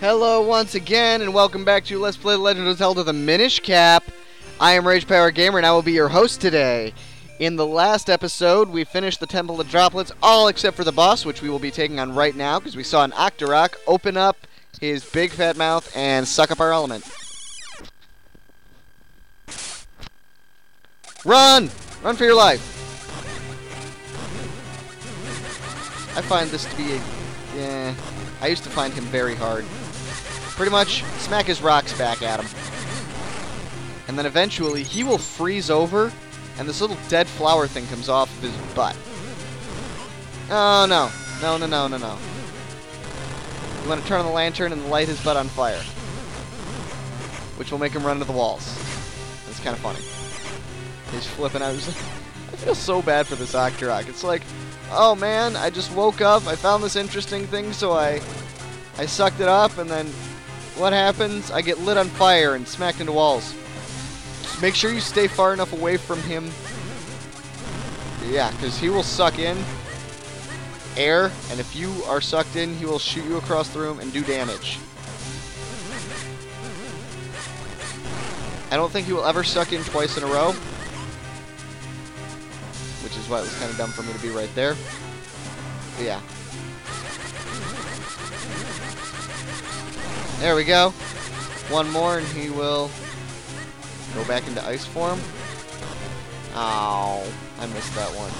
Hello once again, and welcome back to Let's Play The Legend of Zelda the Minish Cap. I am Rage Power Gamer, and I will be your host today. In the last episode, we finished the Temple of Droplets, all except for the boss, which we will be taking on right now, because we saw an Octorok open up his big fat mouth and suck up our element. Run! Run for your life! I find this to be I used to find him very hard. Pretty much, smack his rocks back at him. And then eventually, he will freeze over, and this little dead flower thing comes off of his butt. Oh, no. No. You want to turn on the lantern and light his butt on fire. Which will make him run into the walls. That's kind of funny. He's flipping out. I feel so bad for this Octorok. It's like, oh man, I just woke up, I found this interesting thing, so I sucked it up, and then what happens? I get lit on fire and smacked into walls. Just make sure you stay far enough away from him. Yeah, because he will suck in air, and if you are sucked in, he will shoot you across the room and do damage. I don't think he will ever suck in twice in a row, which is why it was kind of dumb for me to be right there. But yeah. There we go. One more and he will go back into ice form. Ow. I missed that one.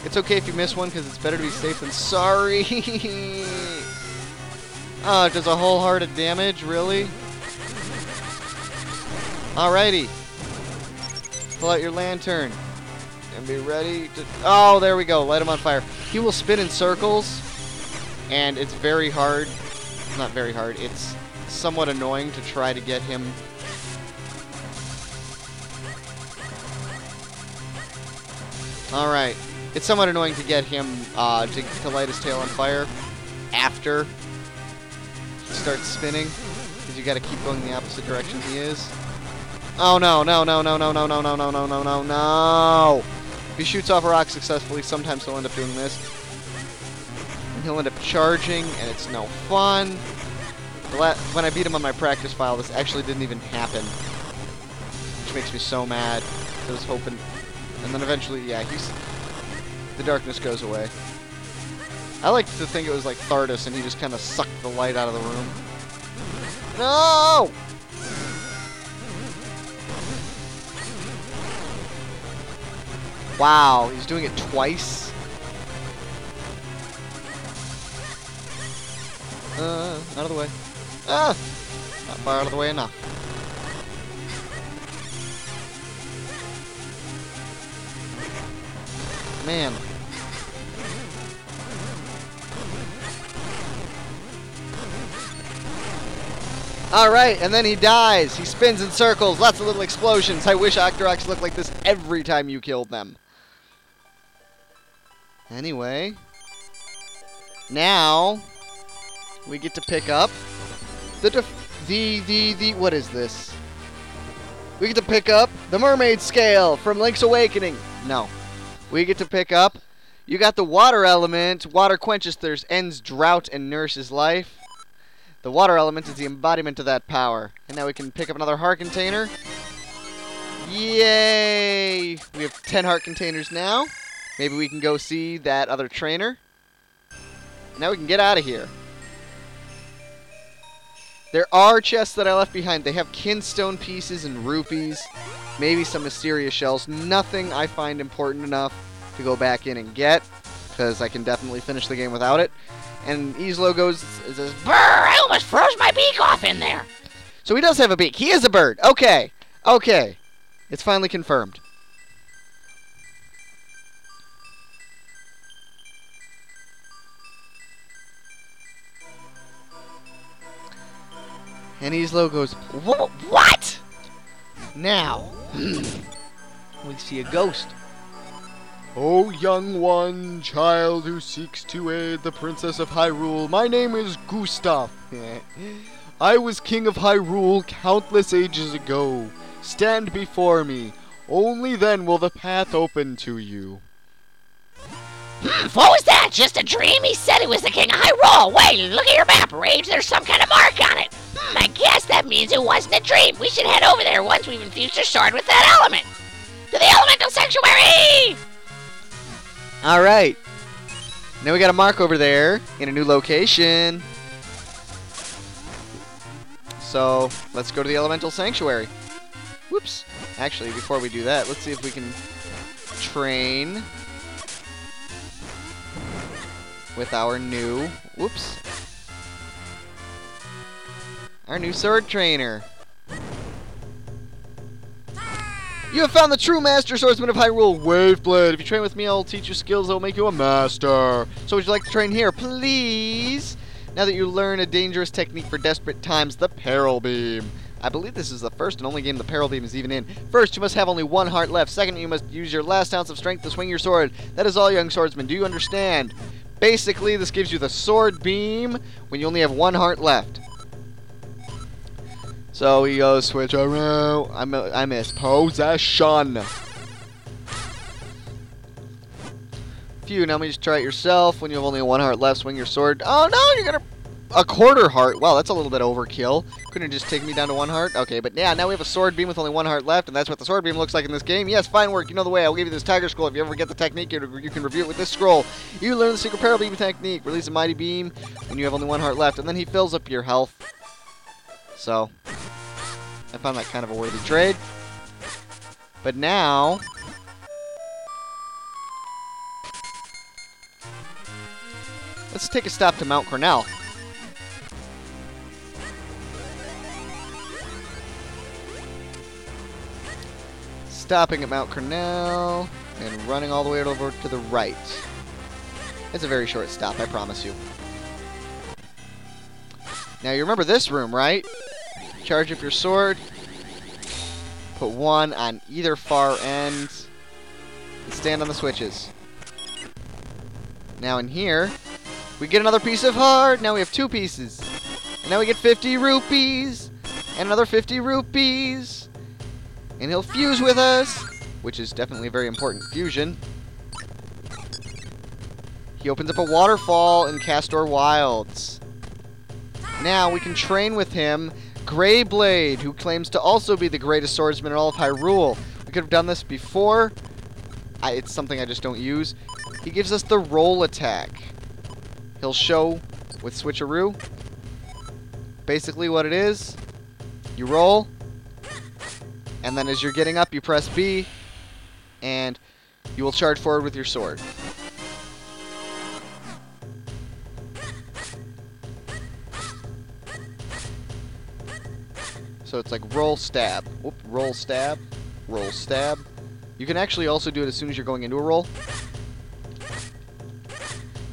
It's okay if you miss one because it's better to be safe than sorry. Oh, it does a whole heart of damage? Really? Alrighty. Pull out your lantern. And be ready to... Oh, there we go. Light him on fire. He will spin in circles, and it's very hard. Not very hard. It's somewhat annoying to try to get him... Alright. It's somewhat annoying to get him to light his tail on fire after he starts spinning, because you got to keep going the opposite direction he is. Oh, no. If he shoots off a rock successfully, sometimes he'll end up doing this. And he'll end up charging, and it's no fun. When I beat him on my practice file, this actually didn't even happen. Which makes me so mad. I was hoping... And then eventually, yeah, the darkness goes away. I like to think it was like Thardus, and he just kind of sucked the light out of the room. No! Wow, he's doing it twice. Out of the way. Ah! Not far out of the way enough. Man. Alright, and then he dies. He spins in circles. Lots of little explosions. I wish Octoroks looked like this every time you killed them. Anyway, now we get to pick up what is this? We get to pick up the Mermaid Scale from Link's Awakening. No, we get to pick up. You got the water element. Water quenches thirst, ends drought, and nourishes life. The water element is the embodiment of that power. And now we can pick up another heart container. Yay! We have 10 heart containers now. Maybe we can go see that other trainer. Now we can get out of here. There are chests that I left behind. They have kinstone pieces and rupees. Maybe some mysterious shells. Nothing I find important enough to go back in and get, because I can definitely finish the game without it. And Islo says, "Brr, I almost froze my beak off in there." So he does have a beak. He is a bird. Okay. Okay. It's finally confirmed. And Islo goes, "What?" Now, we see a ghost. "Oh, young one, child who seeks to aid the Princess of Hyrule, my name is Gustav. I was King of Hyrule countless ages ago. Stand before me. Only then will the path open to you." What was that? Just a dream? He said he was the king of Hyrule. Wait, look at your map, Rage. There's some kind of mark on it. I guess that means it wasn't a dream. We should head over there once we've infused our sword with that element. To the elemental sanctuary! Alright. Now we got a mark over there in a new location. So, let's go to the elemental sanctuary. Whoops. Actually, before we do that, let's see if we can train with our new, whoops, our new sword trainer. You have found the true master swordsman of Hyrule, Waveblade. If you train with me, I'll teach you skills that will make you a master. So would you like to train here, please? Now that you learn a dangerous technique for desperate times, the Peril Beam. I believe this is the first and only game the Peril Beam is even in. First, you must have only one heart left. Second, you must use your last ounce of strength to swing your sword. That is all, young swordsman. Do you understand? Basically, this gives you the sword beam when you only have one heart left. So he goes, switch around. I miss possession. Phew, now let me just try it yourself. When you have only one heart left, swing your sword. Oh no, you're gonna... A quarter heart. Wow, that's a little bit overkill. Couldn't it just take me down to one heart? Okay, but yeah, now we have a sword beam with only one heart left, and that's what the sword beam looks like in this game. Yes, fine work. You know the way. I'll give you this tiger scroll. If you ever get the technique, you can review it with this scroll. You learn the secret Peril Beam technique. Release a mighty beam when you have only one heart left, and then he fills up your health. So, I found that kind of a worthy trade. But now... let's take a stop to Mount Cornell. Stopping at Mount Cornell and running all the way over to the right. It's a very short stop, I promise you. Now you remember this room, right? Charge up your sword. Put one on either far end. And stand on the switches. Now in here, we get another piece of heart. Now we have 2 pieces. And now we get 50 rupees. And another 50 rupees. And he'll fuse with us, which is definitely a very important fusion. He opens up a waterfall in Castor Wilds. Now we can train with him Greyblade, who claims to also be the greatest swordsman in all of Hyrule. We could have done this before. It's something I just don't use. He gives us the roll attack. He'll show with Switcheroo. Basically what it is, you roll, and then as you're getting up, you press B, and you will charge forward with your sword. So it's like roll, stab. Whoop, roll, stab. Roll, stab. You can actually also do it as soon as you're going into a roll.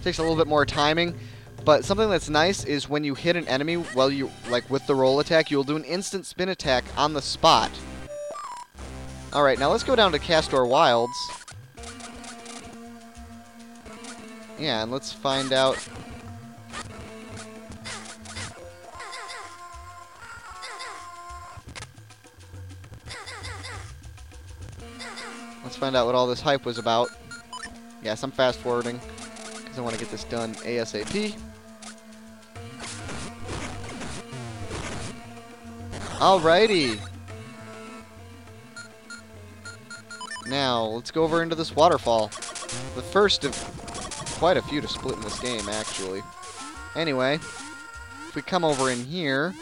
Takes a little bit more timing, but something that's nice is when you hit an enemy while you, like with the roll attack, you'll do an instant spin attack on the spot. Alright, now let's go down to Castor Wilds. Yeah, and let's find out... let's find out what all this hype was about. Yes, I'm fast forwarding, because I want to get this done ASAP. Alrighty. Now, let's go over into this waterfall. The first of quite a few to split in this game, actually. Anyway, if we come over in here,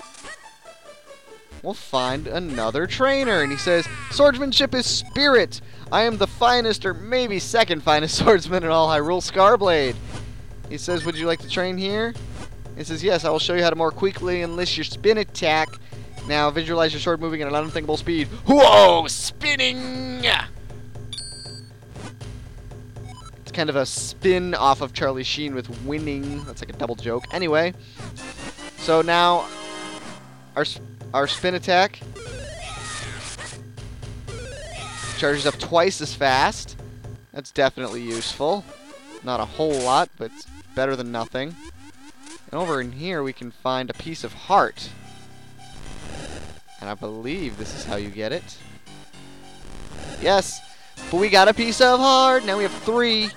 we'll find another trainer. And he says, swordsmanship is spirit. I am the finest, or maybe second finest swordsman in all Hyrule, Scarblade. He says, would you like to train here? He says, yes, I will show you how to more quickly enlist your spin attack. Now, visualize your sword moving at an unthinkable speed. Whoa! Spinning! It's kind of a spin off of Charlie Sheen with winning. That's like a double joke. Anyway, so now our spin attack charges up twice as fast. That's definitely useful. Not a whole lot, but it's better than nothing. And over in here we can find a piece of heart. And I believe this is how you get it. Yes, but we got a piece of heart. Now we have 3.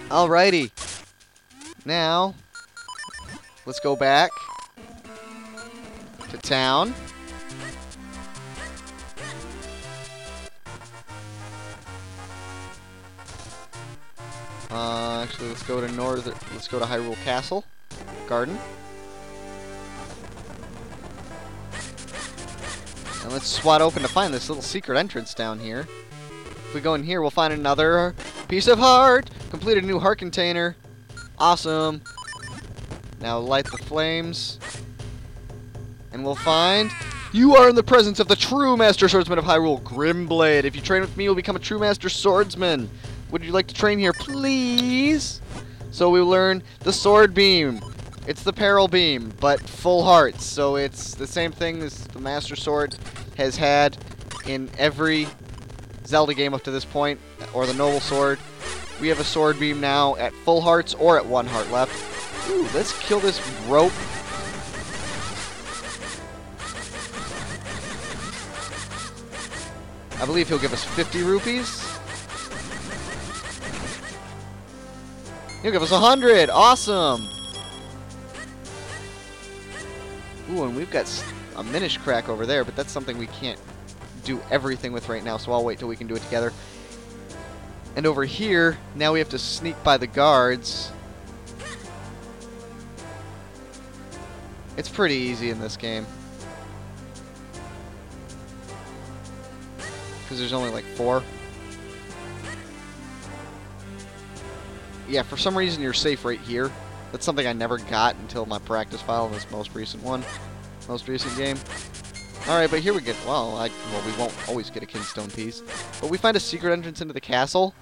Alrighty. Now, let's go back to town. Actually, let's go to Hyrule Castle Garden. And let's swat open to find this little secret entrance down here. If we go in here, we'll find another piece of heart. Completed a new heart container. Awesome. Now light the flames. And we'll find... You are in the presence of the true Master Swordsman of Hyrule, Grimblade. If you train with me, you'll become a true Master Swordsman. Would you like to train here, please? So we learn the Sword Beam. It's the Peril Beam, but full hearts. So it's the same thing as the Master Sword has had in every Zelda game up to this point, or the Noble Sword. We have a Sword Beam now at full hearts or at 1 heart left. Ooh, let's kill this rope. I believe he'll give us 50 rupees. He'll give us 100. Awesome. Ooh, and we've got a Minish crack over there, but that's something we can't do everything with right now, so I'll wait till we can do it together. And over here, now we have to sneak by the guards. It's pretty easy in this game. Because there's only like 4. Yeah, for some reason you're safe right here. That's something I never got until my practice file in this most recent game. Alright, but here we get, well, we won't always get a Kinstone piece. But we find a secret entrance into the castle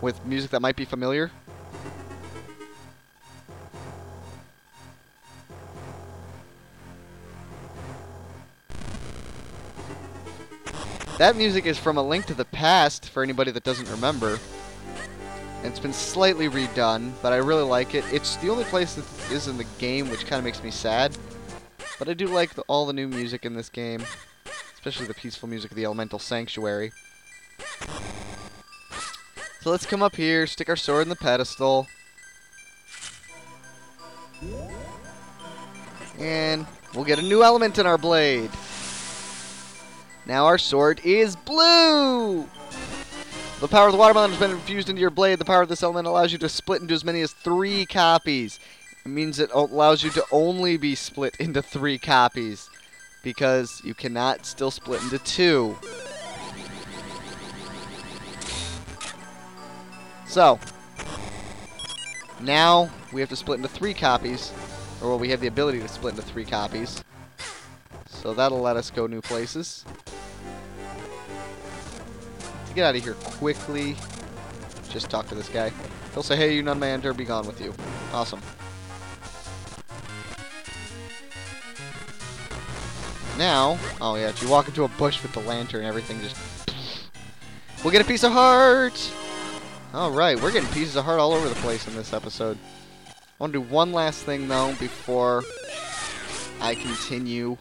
with music that might be familiar. That music is from A Link to the Past, for anybody that doesn't remember. And it's been slightly redone, but I really like it. It's the only place that is in the game, which kind of makes me sad. But I do like all the new music in this game, especially the peaceful music of the Elemental Sanctuary. So let's come up here, stick our sword in the pedestal. And we'll get a new element in our blade. Now our sword is blue! The power of the watermelon has been infused into your blade. The power of this element allows you to split into as many as 3 copies. It means it allows you to only be split into 3 copies, because you cannot still split into 2. So, now we have to split into 3 copies, or well, we have the ability to split into 3 copies. So that'll let us go new places. To get out of here quickly, just talk to this guy. He'll say, hey, you none may enter, be gone with you. Awesome. Now, oh yeah, if you walk into a bush with the lantern, everything just... We'll get a piece of heart! Alright, we're getting pieces of heart all over the place in this episode. I want to do one last thing, though, before I continue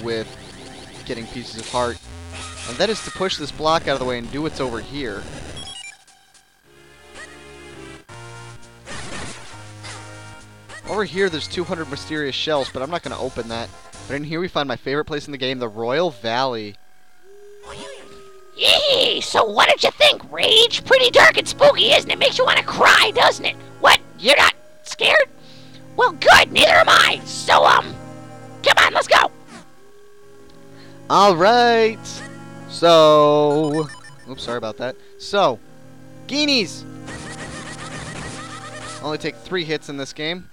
with getting pieces of heart. And that is to push this block out of the way and do what's over here. Over here, there's 200 mysterious shells, but I'm not going to open that. But in here, we find my favorite place in the game, the Royal Valley. Yee! So what did you think, Rage? Pretty dark and spooky, isn't it? Makes you want to cry, doesn't it? What? You're not scared? Well, good. Neither am I. So, come on, let's go. All right. So, oops, sorry about that. So, Guineas. Only take 3 hits in this game.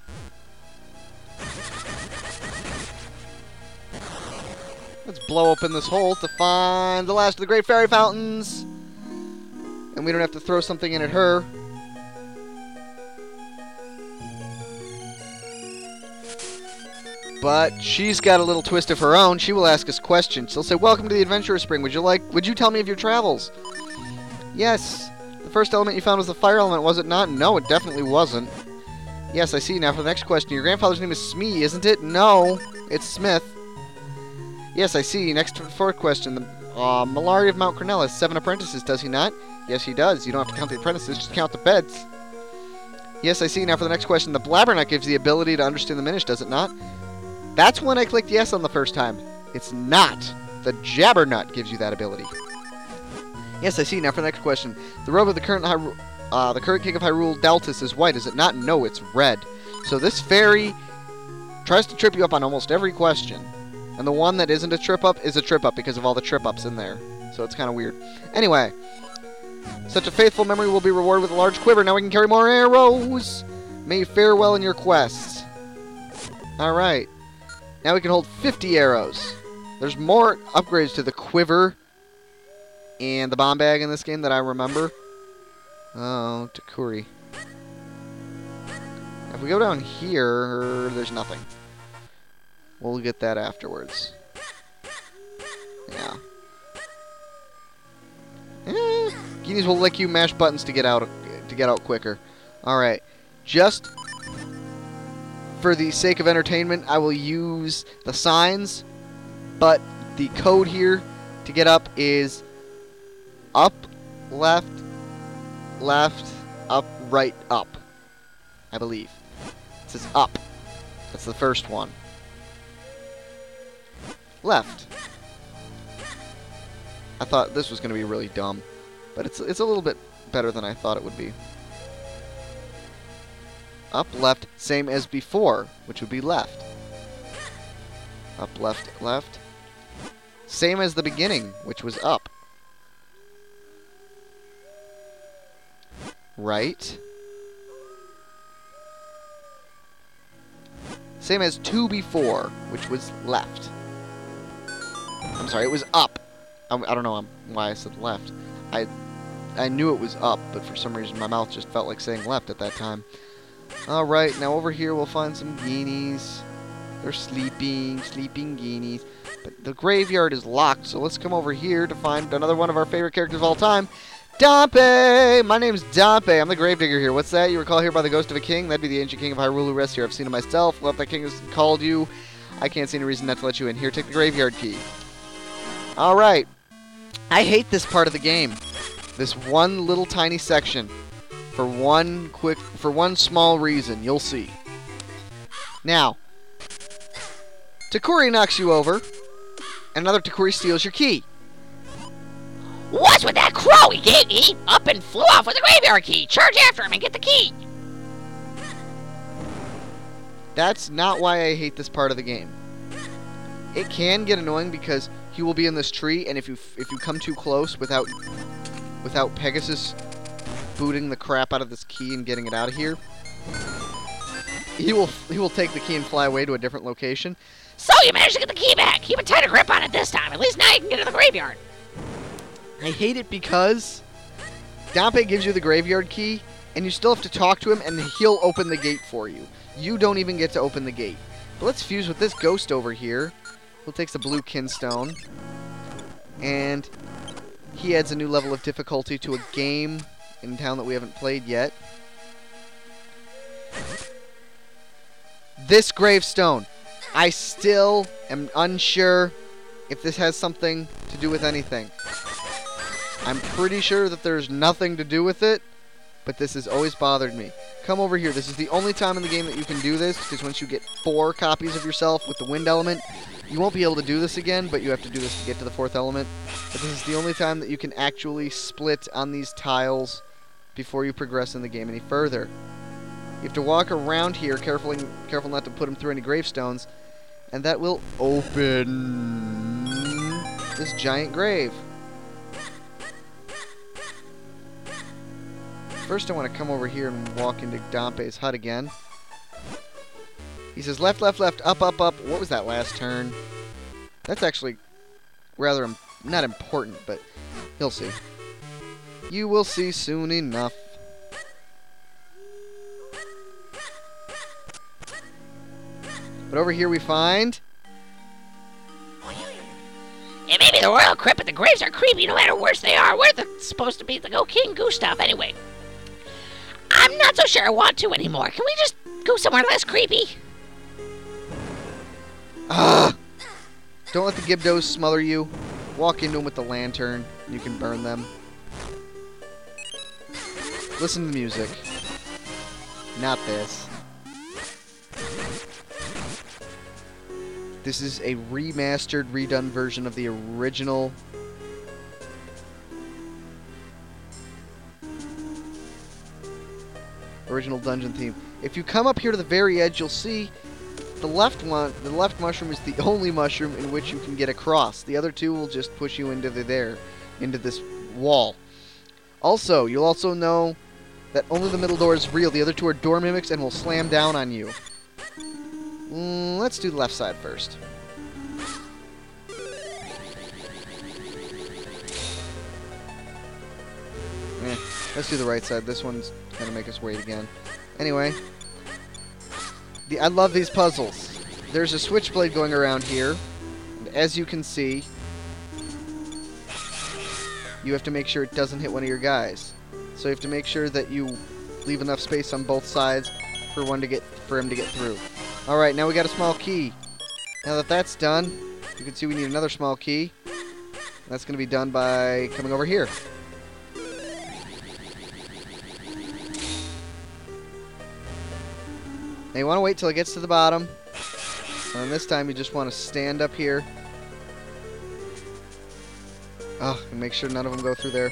Let's blow open this hole to find the last of the Great Fairy Fountains. And we don't have to throw something in at her. But she's got a little twist of her own. She will ask us questions. She'll say, welcome to the Adventurous Spring. Would you tell me of your travels? Yes. The first element you found was the fire element, was it not? No, it definitely wasn't. Yes, I see. Now for the next question. Your grandfather's name is Smee, isn't it? No, it's Smith. Yes, I see. Next, 4th question. The Malari of Mount Cornell has 7 apprentices, does he not? Yes, he does. You don't have to count the apprentices, just count the beds. Yes, I see. Now for the next question. The Blabbernut gives the ability to understand the Minish, does it not? That's when I clicked yes on the first time. It's not. The Jabbernut gives you that ability. Yes, I see. Now for the next question. The robe of the current king of Hyrule, Daltus, is white, is it not? No, it's red. So this fairy tries to trip you up on almost every question. And the one that isn't a trip-up is a trip-up because of all the trip-ups in there. So it's kind of weird. Anyway, such a faithful memory will be rewarded with a large quiver. Now we can carry more arrows. May you fare well in your quests. Alright. Now we can hold 50 arrows. There's more upgrades to the quiver and the bomb bag in this game that I remember. Oh, Takuri. If we go down here, there's nothing. We'll get that afterwards. Yeah. Guineas will lick you. Mash buttons to get out quicker. All right. Just for the sake of entertainment, I will use the signs, but the code here to get up is up, left, left, up, right, up. I believe. It says up. That's the first one. Left. I thought this was going to be really dumb, but it's a little bit better than I thought it would be. Up, left, same as before, which would be left. Up, left, left. Same as the beginning, which was up. Right. Same as 2 before, which was left. I'm sorry, it was up. I don't know why I said left. I knew it was up, but for some reason my mouth just felt like saying left at that time. Alright, now over here we'll find some Guineas. They're sleeping Guineas. But the graveyard is locked, so let's come over here to find another one of our favorite characters of all time. Dompe! My name's Dompe. I'm the gravedigger here. What's that? You were called here by the ghost of a king? That'd be the ancient king of Hyrule who rests here. I've seen him myself. Well, if that king has called you, I can't see any reason not to let you in. Here, take the graveyard key. Alright. I hate this part of the game. This one little tiny section. For one small reason. You'll see. Now, Takuri knocks you over, and another Takuri steals your key. What's with that crow? He up and flew off with the graveyard key. Charge after him and get the key. That's not why I hate this part of the game. It can get annoying because he will be in this tree, and if you come too close without Pegasus booting the crap out of this key and getting it out of here, he will take the key and fly away to a different location. So you managed to get the key back. Keep a tighter grip on it this time. At least now you can get to the graveyard. I hate it because Dompe gives you the graveyard key, and you still have to talk to him, and he'll open the gate for you. You don't even get to open the gate. But let's fuse with this ghost over here, who takes the blue kinstone, and he adds a new level of difficulty to a game in town that we haven't played yet. This gravestone. I still am unsure if this has something to do with anything. I'm pretty sure that there's nothing to do with it, but this has always bothered me. Come over here. This is the only time in the game that you can do this, because once you get 4 copies of yourself with the wind element, you won't be able to do this again, but you have to do this to get to the 4th element. But this is the only time that you can actually split on these tiles before you progress in the game any further. You have to walk around here, careful not to put them through any gravestones, and that will open this giant grave. First I want to come over here and walk into Dompe's hut again. He says left, left, left, up, up, up. What was that last turn? That's actually rather not important, but you'll see. You will see soon enough. But over here we find... It may be the royal crypt, but the graves are creepy no matter where they are. Where's supposed to be the Go King Gustav anyway? I'm not so sure I want to anymore. Can we just go somewhere less creepy? Don't let the Gibdos smother you. Walk into them with the lantern, and you can burn them. Listen to the music. Not this. This is a remastered, redone version of the original. Original dungeon theme. If you come up here to the very edge, you'll see the left one. The left mushroom is the only mushroom in which you can get across. The other two will just push you into into this wall. Also, you'll also know that only the middle door is real. The other two are door mimics and will slam down on you. Let's do the left side first. Let's do the right side. This one's gonna make us wait again. Anyway, I love these puzzles. There's a switchblade going around here. And as you can see, you have to make sure it doesn't hit one of your guys. So you have to make sure that you leave enough space on both sides for him to get through. All right, now we got a small key. Now that that's done, you can see we need another small key. That's going to be done by coming over here. Now you want to wait till it gets to the bottom. And this time you just want to stand up here. Oh, and make sure none of them go through there.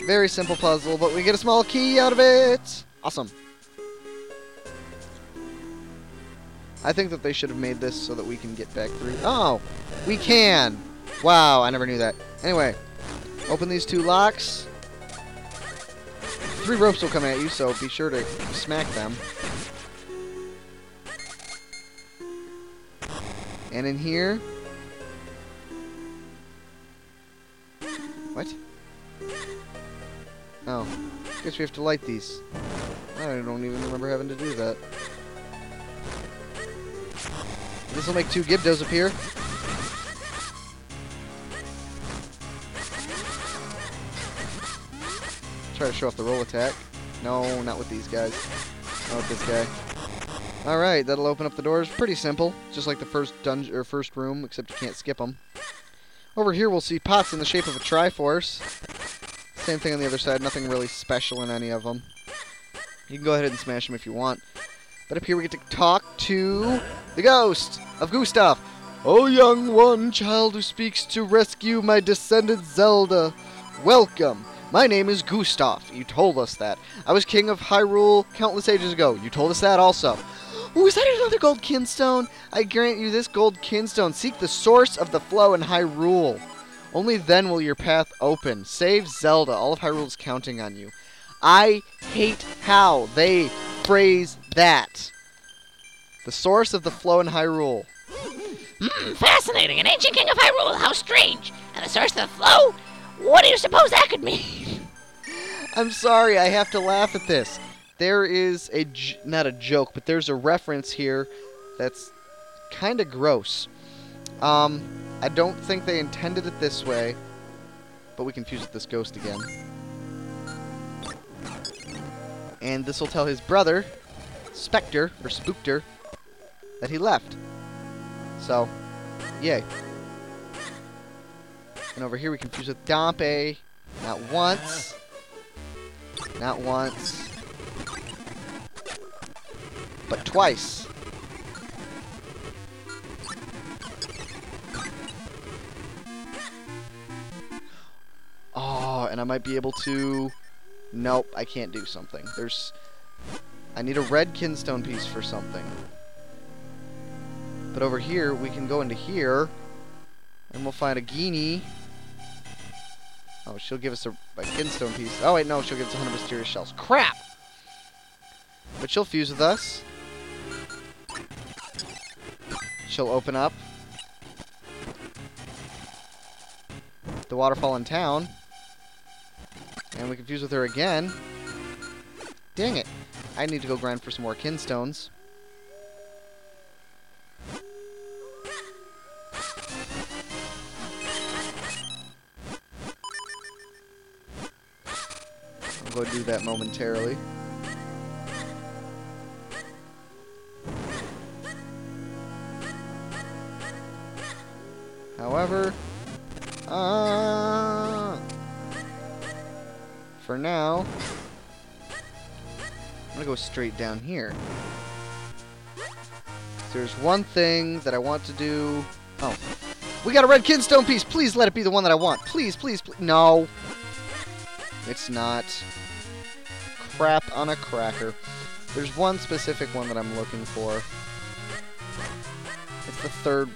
Very simple puzzle, but we get a small key out of it. Awesome. I think that they should have made this so that we can get back through. Oh, we can. Wow, I never knew that. Anyway, open these two locks. 3 ropes will come at you, so be sure to smack them. And in here... What? Oh. Guess we have to light these. I don't even remember having to do that. This will make 2 Gibdos appear. Try to show off the roll attack. No, not with these guys. Not with this guy. Alright, that'll open up the doors. Pretty simple. Just like the first dungeon or first room, except you can't skip them. Over here we'll see pots in the shape of a Triforce. Same thing on the other side. Nothing really special in any of them. You can go ahead and smash them if you want. But up here we get to talk to the ghost of Gustav. Oh, young one, child who speaks to rescue my descendant Zelda. Welcome. My name is Gustav. You told us that. I was king of Hyrule countless ages ago. You told us that also. Ooh, is that another gold kinstone? I grant you this gold kinstone. Seek the source of the flow in Hyrule. Only then will your path open. Save Zelda. All of Hyrule is counting on you. I hate how they phrase that. The source of the flow in Hyrule. Fascinating. An ancient king of Hyrule. How strange. And the source of the flow? What do you suppose that could mean? I'm sorry, I have to laugh at this. There is not a joke, but there's a reference here that's kind of gross. I don't think they intended it this way, but we confused with this ghost again. And this will tell his brother, Spectre, or Spookter, that he left. So, yay. And over here we confuse with Dompe. Not once. Not once. But twice. Oh, and I might be able to... Nope, I can't do something. I need a red kinstone piece for something. But over here, we can go into here, and we'll find a Genie. Oh, she'll give us a kinstone piece. Oh, wait, no, she'll give us 100 mysterious shells. Crap! But she'll fuse with us. She'll open up the waterfall in town. And we can fuse with her again. Dang it. I need to go grind for some more kinstones. I'll go do that momentarily. However, for now, I'm gonna go straight down here. There's one thing that I want to do. Oh. We got a red kinstone piece. Please let it be the one that I want. Please, please, please. No. It's not. Crap on a cracker. There's one specific one that I'm looking for. It's the third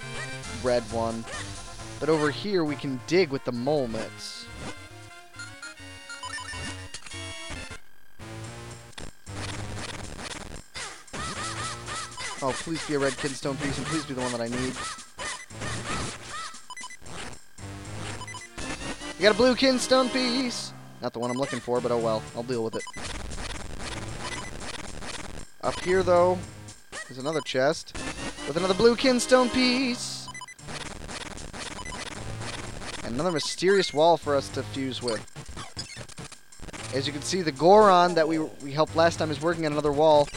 red one. But over here we can dig with the mole mitts. Oh, please be a red kinstone piece, and please be the one that I need. You got a blue kinstone piece! Not the one I'm looking for, but oh well. I'll deal with it. Up here, though, is another chest with another blue kinstone piece. And another mysterious wall for us to fuse with. As you can see, the Goron that we helped last time is working on another wall.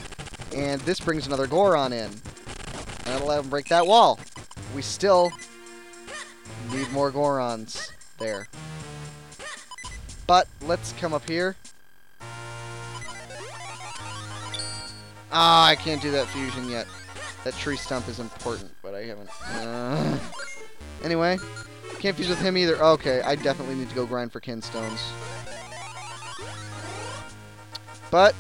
And this brings another Goron in. And that'll let him break that wall. We still need more Gorons there. But let's come up here. Ah, I can't do that fusion yet. That tree stump is important, but I haven't. Anyway, can't fuse with him either. Okay, I definitely need to go grind for kinstones. But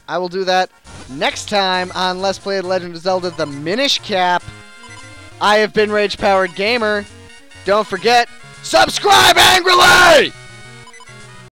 I will do that next time on Let's Play The Legend of Zelda: The Minish Cap. I have been Rage Powered Gamer. Don't forget, subscribe angrily!